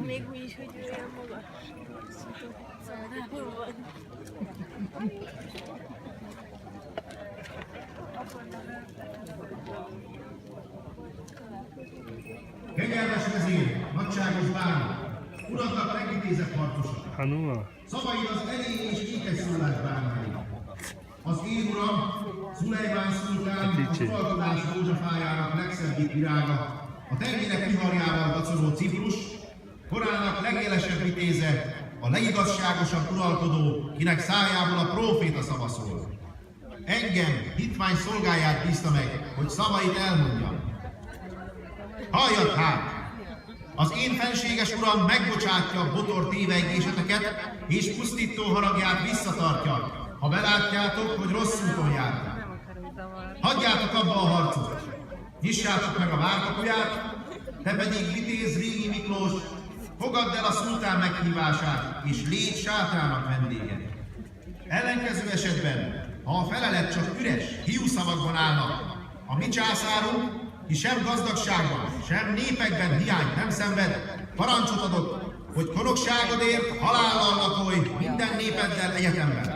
Még mi is, hogy olyan magas. Hol van? Kegyelmes vezér, nagyságos bána, uraknak megvitézett harcosok. Szavaid az elény és ékes szólás bánái. Az én uram, Szulejmán szultán, az uralkodás rózsafájának legszebbik virága, a tengerek viharjával dacogó Ciprus, korának legélesebb vitéze, a legigazságosabb uralkodó, kinek szájából a próféta szava szól. Engem, hitvány szolgáját bízta meg, hogy szavait elmondjam. Halljad hát! Az én fenséges uram megbocsátja a botor tévegéseteket, és pusztító haragját visszatartja, ha belátjátok, hogy rossz úton jártak. Hagyjátok abba a harcot! Nyissátok meg a várkapuját, te pedig vitéz Régi Miklós, fogadd el a szultán meghívását, és légy sátrának vendége. Ellenkező esetben, ha a felelet csak üres, hiúszavakban állnak, a mi császárunk, ki sem gazdagságban, sem népekben hiányt nem szenved, parancsot adott, hogy konokságodért halállal napolj minden népeddel egyetemben.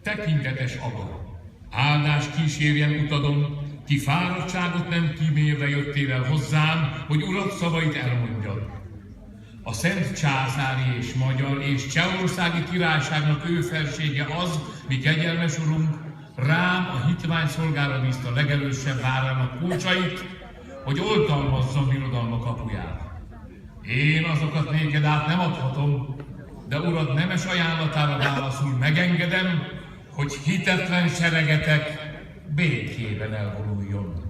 Tekintetes aga, áldás kísérjen utadon, ti fáradtságot nem kímélve jöttél el hozzám, hogy urad szavait elmondjad. A szent császári és magyar és csehországi királyságnak ő felsége az, mi kegyelmes urunk, rám a hitvány szolgára bízta legelősebb várának kulcsait, hogy oltalmazzam birodalma kapuját. Én azokat néked át nem adhatom, de urad nemes ajánlatára válaszul megengedem, hogy hitetlen seregetek békében elvonuljon.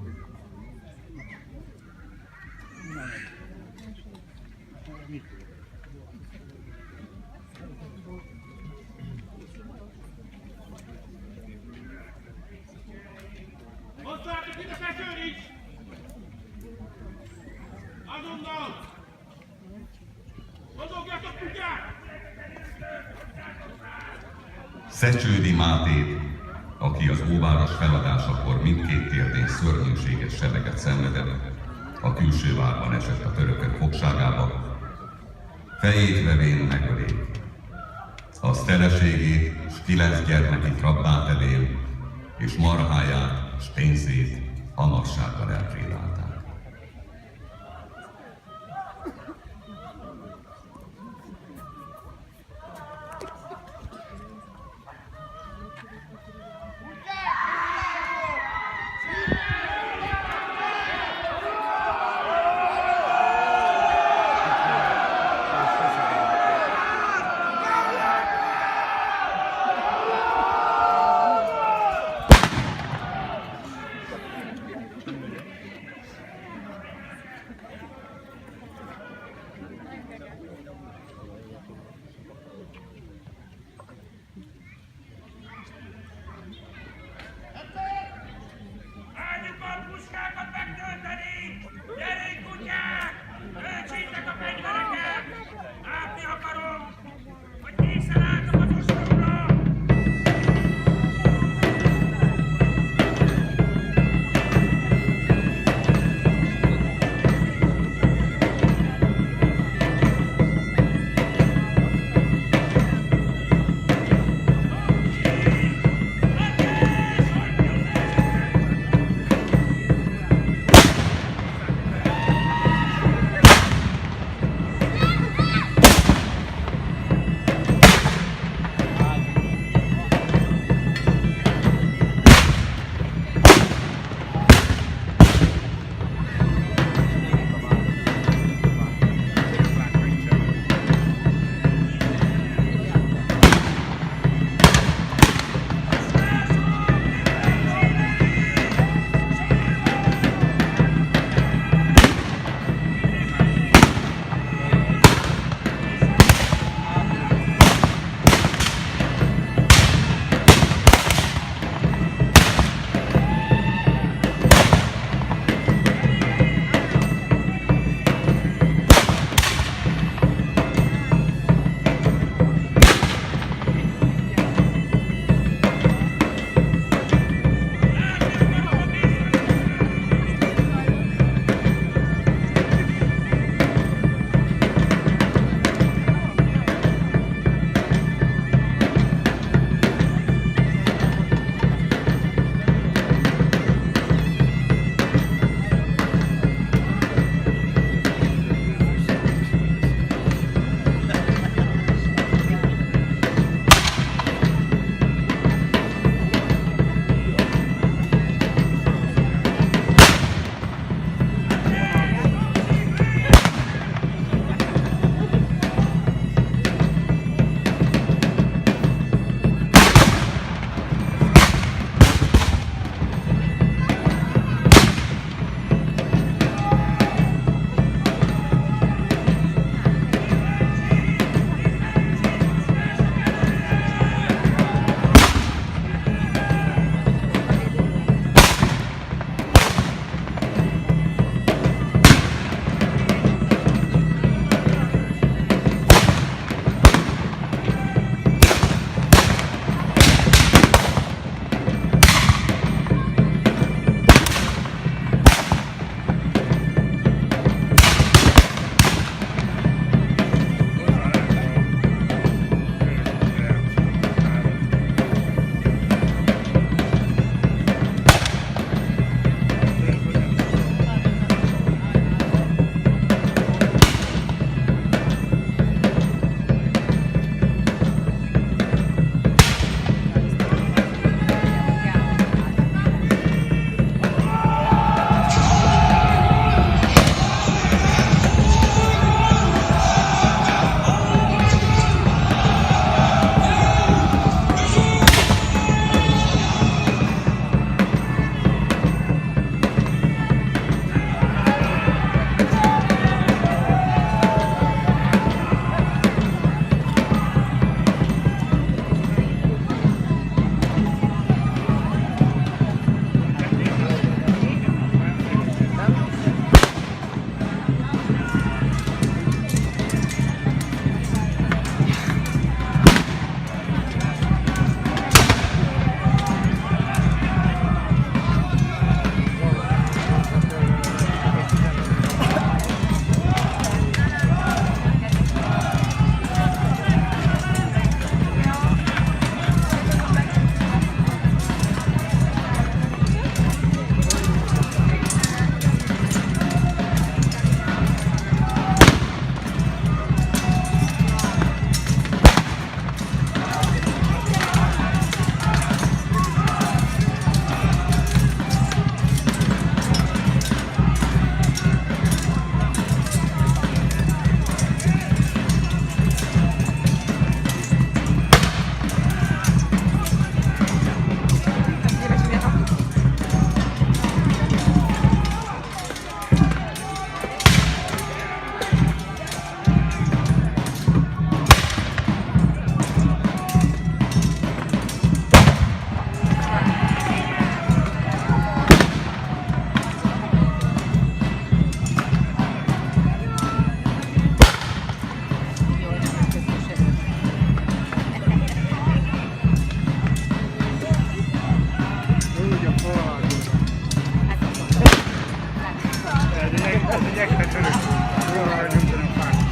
Hozzátok ide fekőrics! Azonnal! Mozogjatok kutyát! Szecsődi Mátét, aki az óváros feladásakor mindkét térdén szörnyűséges sereget szenvedett, a külső várban esett a törökök fogságába, fejét levén megölék. Az feleségét s 9 gyermekét rabbá tevél, és marháját s pénzét hamarsággal elfélálták. egy ekte török. Róla, hogy nem tudom fázni.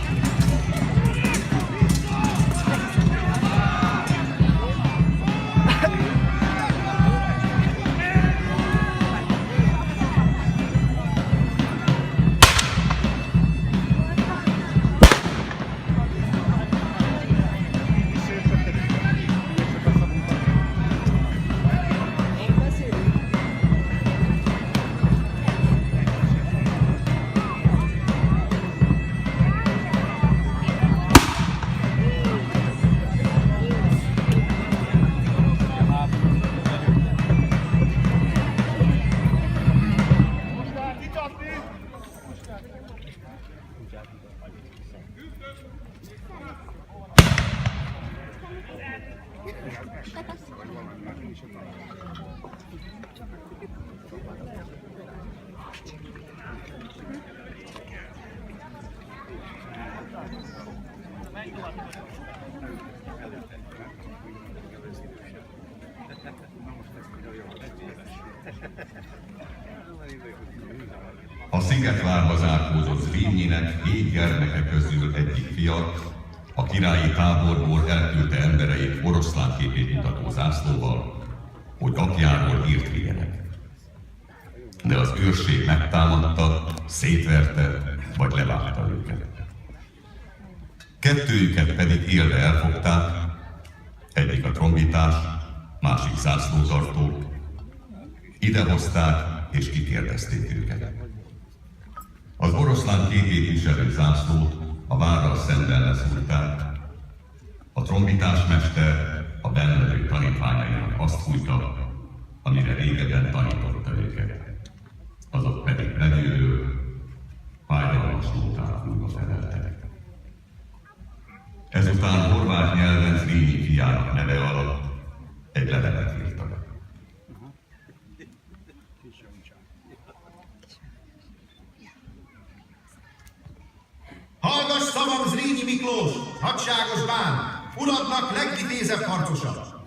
A Szigetvárba zárkózott Zrínyinek 7 gyermeke közül egyik fia, a királyi táborból elküldte embereit oroszlánképét mutató zászlóval, hogy apjáról hírt vigyenek. De az őrség megtámadta, szétverte vagy levágta őket. Kettőjüket pedig élve elfogták, egyik a trombitás, másik zászlótartó. Idehozták és kikérdezték őket. Az oroszlán képét viselő zászlót a várral szemben leszúrták. A trombitásmester a bennlevő tanítványainak azt fújta, amire régebben tanította őket. Azok pedig belülről fájdalmas nótát fújva feleltek. Ezután horvát nyelven Zrínyi fiának neve alatt egy levelet írtak. Hallgass szavam, Zrínyi Miklós, hadságos bán, uradnak legvitézebb harcosa!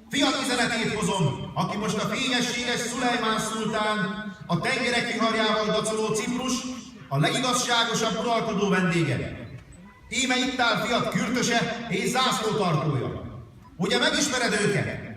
Fiat üzenetét hozom, aki most a fényességes Szulejmán szultán, a tengerek viharjával dacoló Ciprus, a legigazságosabb uralkodó vendége. Íme itt áll fiat kürtöse és zászlótartója. Ugye megismered őket?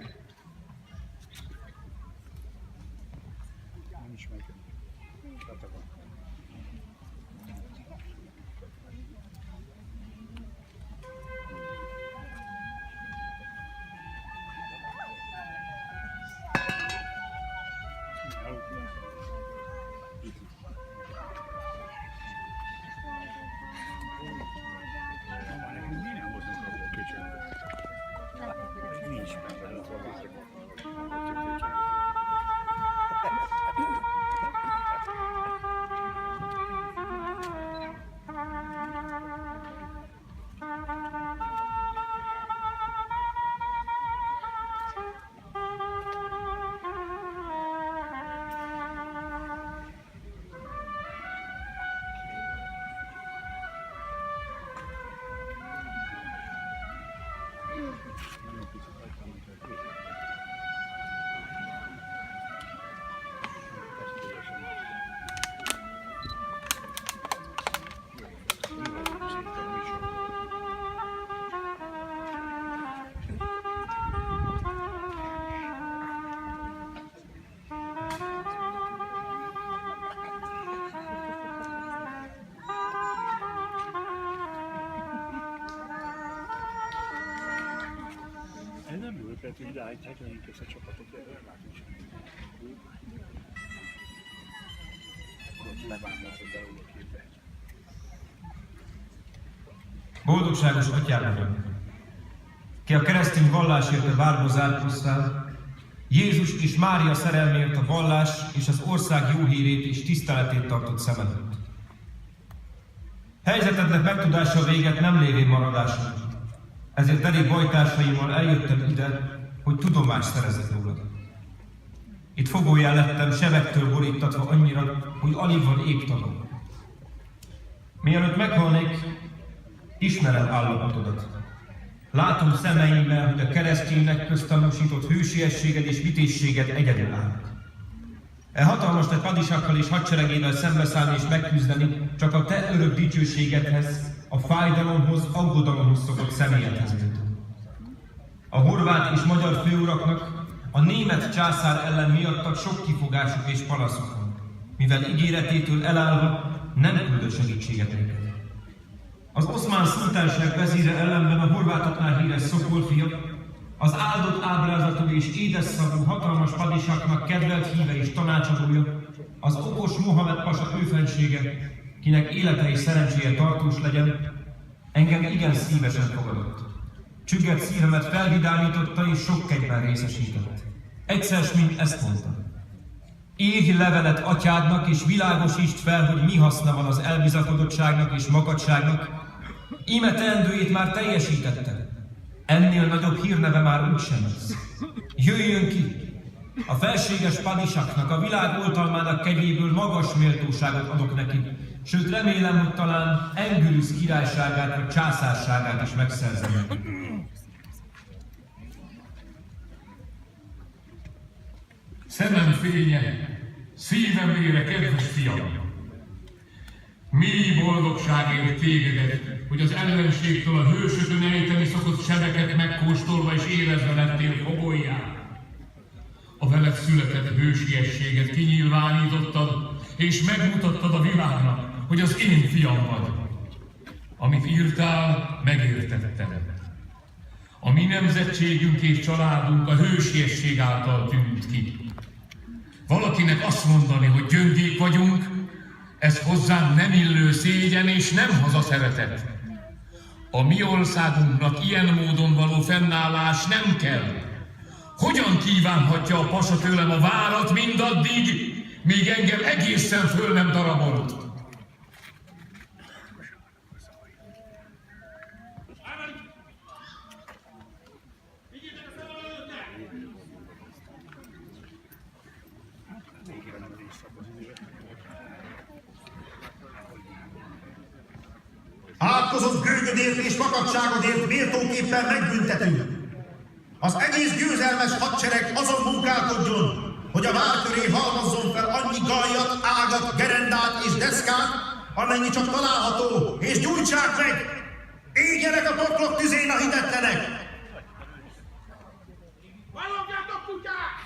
Lehet, hogy ideállítják, hogy nincs a csapatot, de látni sem. Akkor levágnázott belőle a képbe. Boldogságos atyám vagyok, ki a keresztény vallásért a várba zárkóztál, Jézus és Mária szerelméért a vallás és az ország jó hírét és tiszteletét tartott szem előtt. Helyzetednek megtudása véget nem lévén maradásod, ezért elég bajtársaimmal eljöttem ide, hogy tudomást szerezzek rólad. Itt fogóján lettem sebektől borítatva annyira, hogy alig van égtagom. Mielőtt meghalnék, ismerem állapotodat. Látom szemeimmel, hogy a kereszténynek köztanúsított hősiességed és vitézséged egyedül áll. hatalmas te padisakkal és hadseregével szembeszállni és megküzdeni csak a te örök dicsőségedhez, a fájdalomhoz, aggodalomhoz szokott személyedhez méltó. A horvát és magyar főuraknak a német császár ellen miattat sok kifogásuk és panaszuk van, mivel ígéretétől elállva nem küldött segítséget neked. Az oszmán szultánság vezíre ellenben a horvátoknál híres Szokol fia, az áldott ábrázatú és édesszavú hatalmas padisaknak kedvelt híve és tanácsadója, az okos Mohamed pasa őfensége, kinek élete és szerencséje tartós legyen, engem igen szívesen fogadott. Csügget szívemet felvidámította és sok kegyben részesített. Egyszer mint ezt mondta. Írj levelet atyádnak és világosítsd fel, hogy mi haszna van az elbizatodottságnak és makadságnak. Íme teendőjét már teljesítette. Ennél nagyobb hírneve már úgysem lesz. Jöjjön ki! A felséges padisaknak, a világ oltalmának kegyéből magas méltóságot adok neki, sőt remélem, hogy talán Engülüsz királyságát vagy császárságát is megszerzem neki. Szemem fénye, szívem vére, kedves fiam! Mély boldogságért tégedet, hogy az ellenségtől a hősökön ejteni szokott sebeket megkóstolva és érezve lettél fogollyá. A veled született hősiességet kinyilvánítottad, és megmutattad a világnak, hogy az én fiam vagy. Amit írtál, megértettem. A mi nemzetségünk és családunk a hősiesség által tűnt ki. Valakinek azt mondani, hogy gyöngék vagyunk, ez hozzánk nem illő szégyen és nem hazaszeretet. A mi országunknak ilyen módon való fennállás nem kell. Hogyan kívánhatja a pasa tőlem a várat mindaddig, míg engem egészen föl nem darabolt? Átkozott gőgödért és makadságodért méltóképpen megbüntetünk. Az egész győzelmes hadsereg azon munkálkodjon, hogy a vár köré halmozzon fel annyi gajat, ágat, gerendát és deszkát, amennyi csak található, és gyújtsák meg! Égjenek a poklok tüzén a hitetlenek! Valogjátok, kutyák!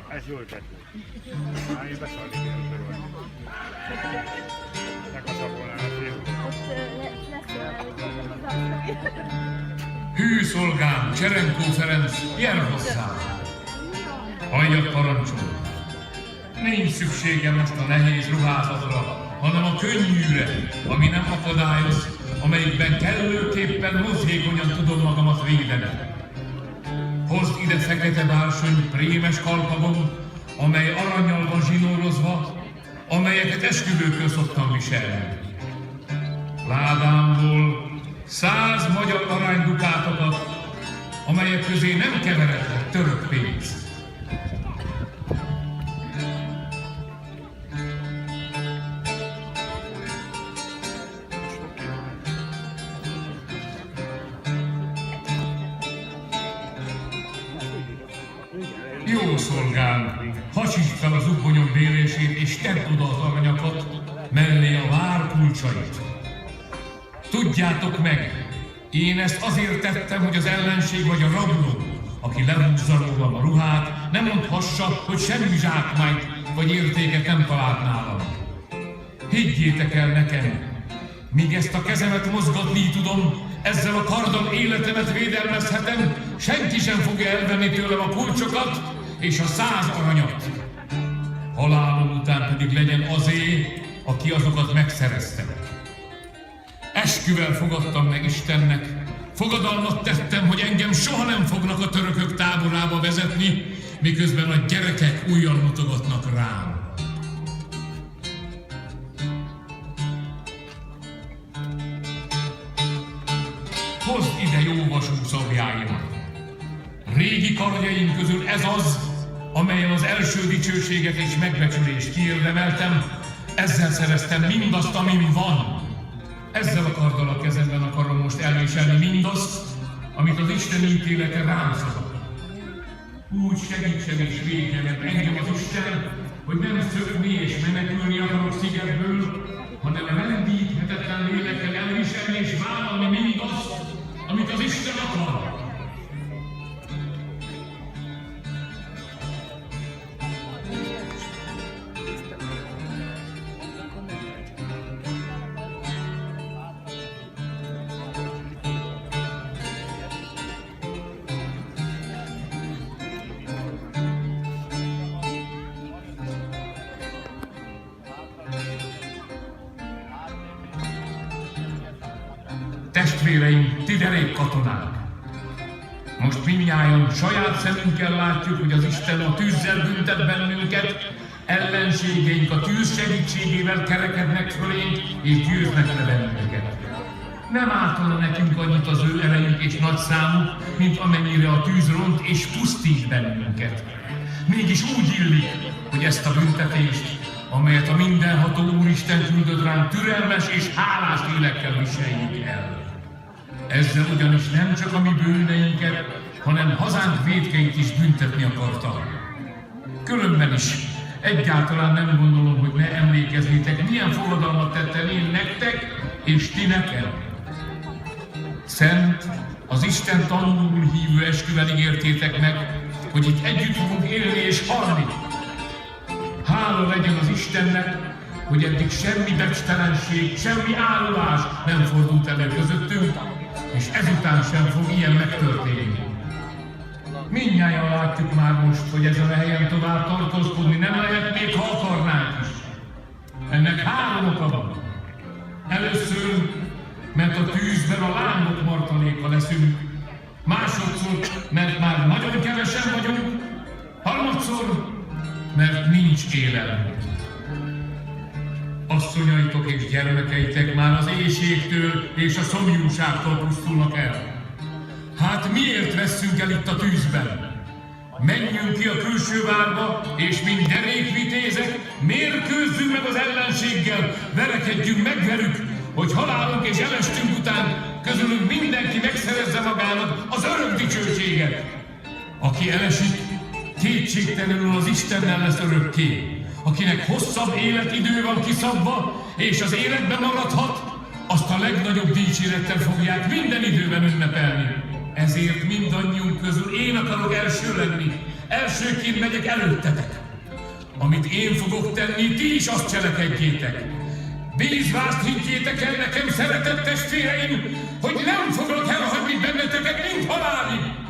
Ez jó ötlet. Már én beszarnék ilyen körül. Megkaszabolnál a fél. Hű szolgám, Cserenkó Ferenc, gyere hozzám! Halljak parancsol! Nincs szükségem most a nehéz ruházatra, hanem a könnyűre, ami nem akadályoz, amelyikben kellőképpen mozgékonyan tudom magamat védeni. Hozd ide fekete bársony prémes kalpagom, amely arannyal van zsinórozva, amelyeket esküvőkön szoktam viselni. Ládámból 100 magyar aranydukátokat, amelyek közé nem keveredhet török pénz. Jó szolgám, hasítsd fel az ubbonyom bélését, és tedd oda az aranyakat, mellé a vár kulcsait. Tudjátok meg, én ezt azért tettem, hogy az ellenség vagy a rabló, aki lehúzza rólam a ruhát, ne mondhassa, hogy semmi zsákmányt vagy értéket nem talált nálam. Higgyétek el nekem, míg ezt a kezemet mozgatni tudom, ezzel a karddal életemet védelmezhetem, senki sem fogja elvenni tőlem a kulcsokat és a 100 aranyat. Halálom után pedig legyen azé, aki azokat megszerezte. Esküvel fogadtam meg Istennek, fogadalmat tettem, hogy engem soha nem fognak a törökök táborába vezetni, miközben a gyerekek ujjal mutogatnak rám. Hozd ide jó vasú szabjáimat! Régi kardjaim közül ez az, amelyen az első dicsőséget és megbecsülést kiérdemeltem, ezzel szereztem mindazt, amim van. Ezzel a karddal a kezemben akarom most elviselni mindazt, amit az Isten ítélete rám szabad. Úgy segítsen és védjen engem az Isten, hogy nem szökni és menekülni akarok szigetből, hanem rendíthetetlen lélekkel elviselni és vállalni mindazt, amit az Isten akar. Testvéreim, ti derék katonák! Most mindnyájan saját szemünkkel látjuk, hogy az Isten a tűzzel büntet bennünket, ellenségeink a tűz segítségével kerekednek fölénk és győznek le bennünket. Nem ártana nekünk annyit az ő erejük és nagy számuk, mint amennyire a tűz ront és pusztít bennünket. Mégis úgy illik, hogy ezt a büntetést, amelyet a mindenható Úristen küldött ránk, türelmes és hálás lélekkel viseljük el. Ezzel ugyanis nem csak a mi bűneinket, hanem hazánk vétkeit is büntetni akarta. Különben is egyáltalán nem gondolom, hogy ne emlékeznétek, milyen fogadalmat tettem én nektek és ti nekem. Szent, az Isten tanulul hívő esküvel ígértétek meg, hogy itt együtt fogunk élni és halni. Hála legyen az Istennek, hogy eddig semmi becstelenség, semmi állulás nem fordult elő közöttünk, és ezután sem fog ilyen megtörténni. Mindnyájan látjuk már most, hogy ezen a helyen tovább tartózkodni nem lehet, még ha akarnánk is. Ennek 3 oka van. Először, mert a tűzben a lángok martaléka leszünk. Másodszor, mert már nagyon kevesen vagyunk. Harmadszor, mert nincs élelmünk. Asszonyaitok és gyermekeitek már az éhségtől és a szomjúságtól pusztulnak el. Hát miért vesszünk el itt a tűzben? Menjünk ki a külső várba, és mint derékvitézek, mérkőzzünk meg az ellenséggel, verekedjünk meg velük, hogy halálunk és elestünk után közülünk mindenki megszerezze magának az örök dicsőséget. Aki elesik, kétségtelenül az Istennel lesz örökké. Akinek hosszabb életidő van kiszabva, és az életben maradhat, azt a legnagyobb dicsérettel fogják minden időben ünnepelni. Ezért mindannyiunk közül én akarok első lenni, elsőként megyek előttetek. Amit én fogok tenni, ti is azt cselekedjétek. Bízvást higgyétek el nekem, szeretett testvéreim, hogy nem foglak elhagyni benneteket, mint halálig.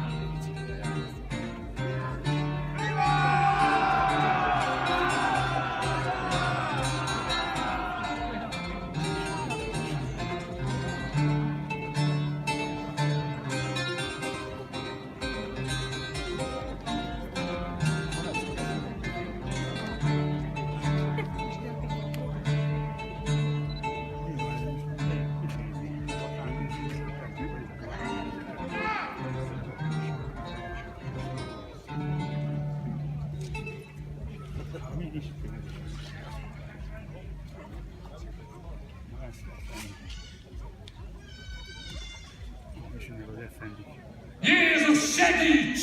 Jézus, segíts!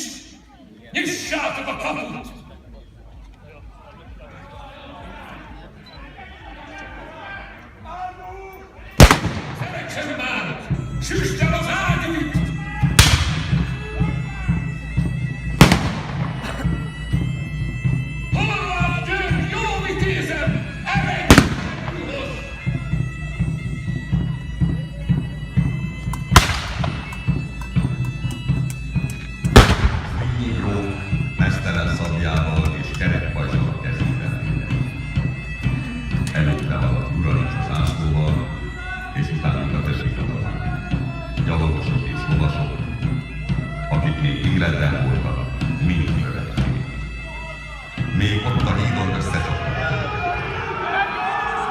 Nyissátok a kaput! Szeretsen már! Süsd el az ágyút! Horváth György, jó vitézem! Eredj! Mesztelen szabjával és kerekpajzsal a kezében. Előtte haladt Uralics az ászlóval, és utánuk a testvérek. Gyalogosok és lovasok, akik még életben voltak, mind követték. Még ott a hídon összecsaptak.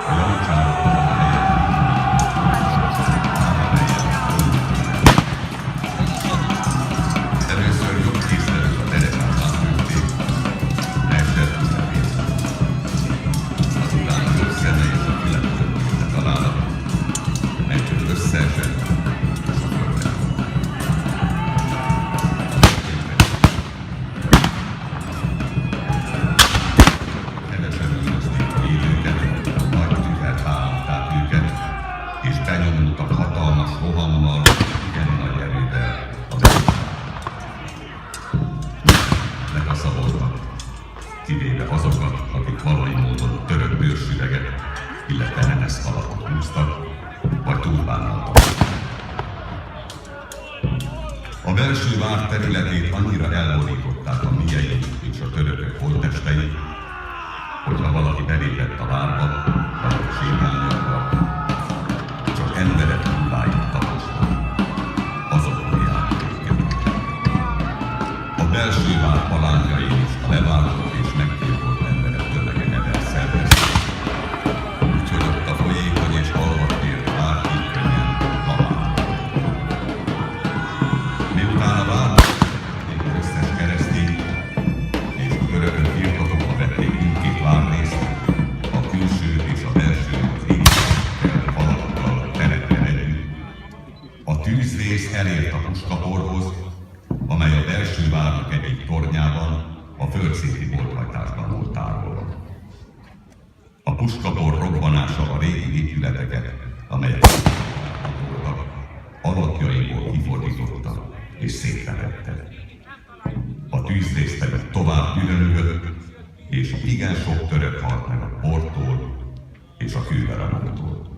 A janicsárok azon a helyen először jobb kézzelőtt a terekát átművték, leesett közepét. Azután a jobb szeme és a füle között érte találat, egyszer összeesett, és a földre. Kevesen üldözték a élőket, nagy tüzet támadták őket, és benyomultak hatalmas rohammal, igen nagy erővel a lekaszaboltak, kivéve azokat, akik valami módon török bőrsüveget, illetve nemes alapot húztak, vagy túlbánaltak. A belső vár területét annyira elborították a miei és a törökök holttestei, hogyha valaki belépett a várba, vagy sétálni akar, csak emberek hulláit taposva, azokon játék. A belső vár palánjai és a levágott és meggyilkolt emberek tömege nevel szervezték. Úgyhogy ott a folyékony és halvadt ér bárki könnyen halál. Miután a várba az összes keresztény és a törökök birtokokba vették mindkét várrészt, a külső és a belső az épületekkel, falakkal, terekkel együtt. A tűzvész elért a puskaporhoz, amely a belső várnak egyik tornyában, a földszínti bolthajtásban volt tárolva. A puskapor robbanása a régi épületeket, amelyek voltak, alapjaiból kifordította és szétvetette. A tűzvész pedig tovább üdönlött, és igen sok török halt meg a portól és a kőveramótól.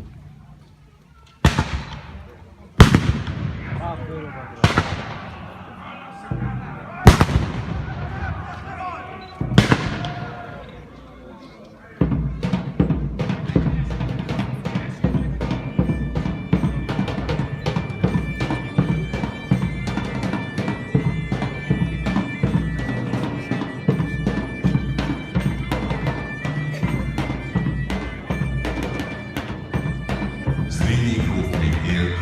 Zrínyi gróf még élt,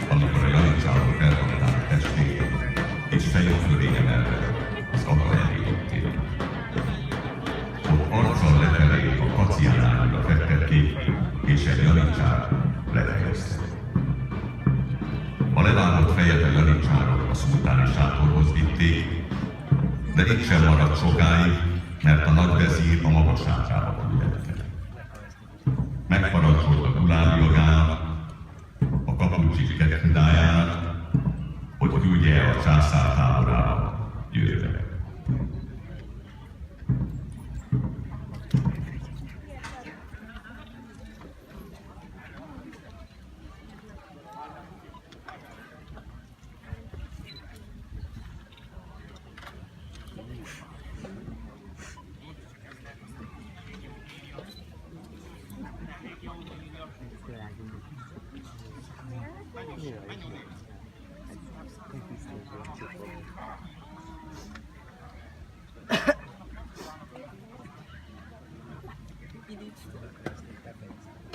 amikor a janicsárok felkapták a testét, és fejük fölé emelve az apa elé vitték. Ott arccal lefelé a kaciánányra fektették, és egy janicsár lefejezte. A levágott fejet a janicsárok a szultáni sátorhoz vitték, de itt sem maradt sokáig, mert a nagyvezír a magasságába küldette. Megparancsolt a Gulábi jogának, a kapucsik Kethudájának, hogy küldje el a császár táborába Győrbe.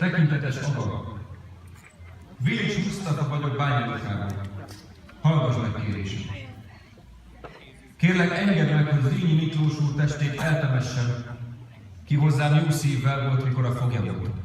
Tekintetes Aga, Vilics Musztafa vagyok Bányalukáról. Hallgass meg kérésem. Kérlek, engedd meg, hogy Zrínyi Miklós úr testét eltemessem, ki hozzám jó szívvel volt, mikor a fogja volt.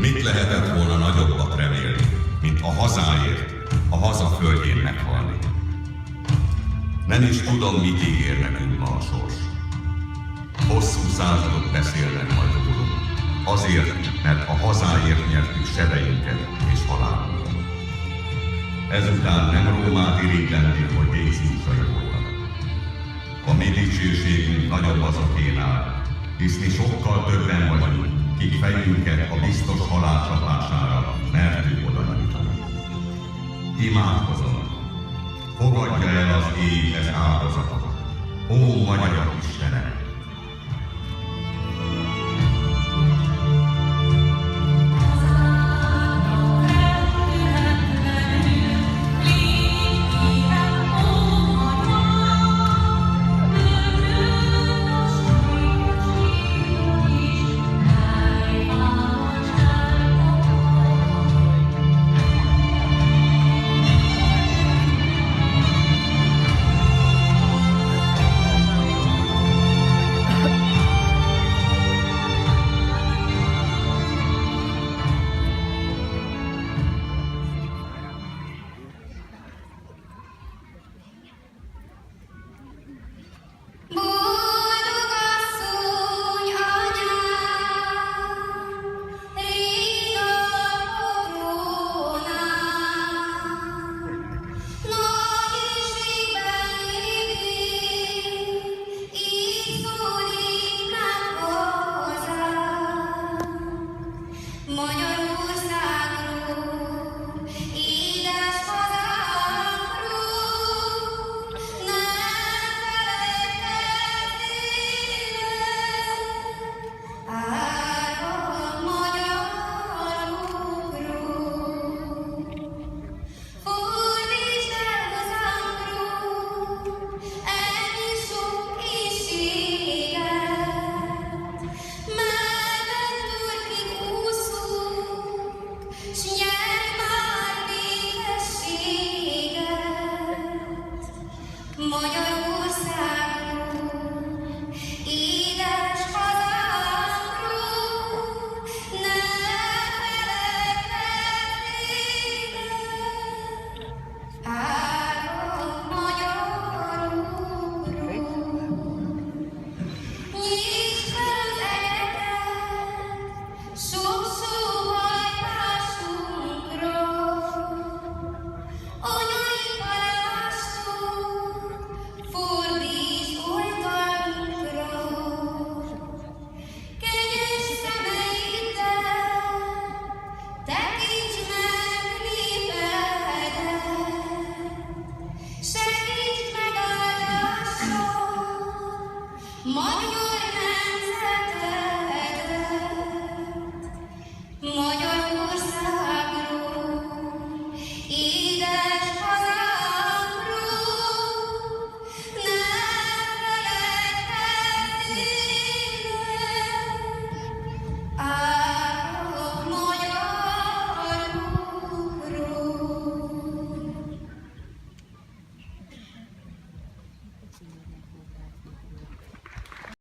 Mit lehetett volna nagyobbat remélni, mint a hazáért, a haza földjén meghalni? Nem is tudom, mit ígér nekünk ma a sors. Hosszú századok beszélnek majd rólunk, azért, mert a hazáért nyertük sebeinket és halálunkat. Ezután nem Rómát irigyelni, hogy déciusai voltak. A mi dicsőségünk nagyobb azokénál, hisz mi sokkal többen vagyunk, kik fejünket a biztos halál csapására mertük oda nyújtani. Imádkozom, fogadja el az éj ez áldozatot, ó magyar Istenem!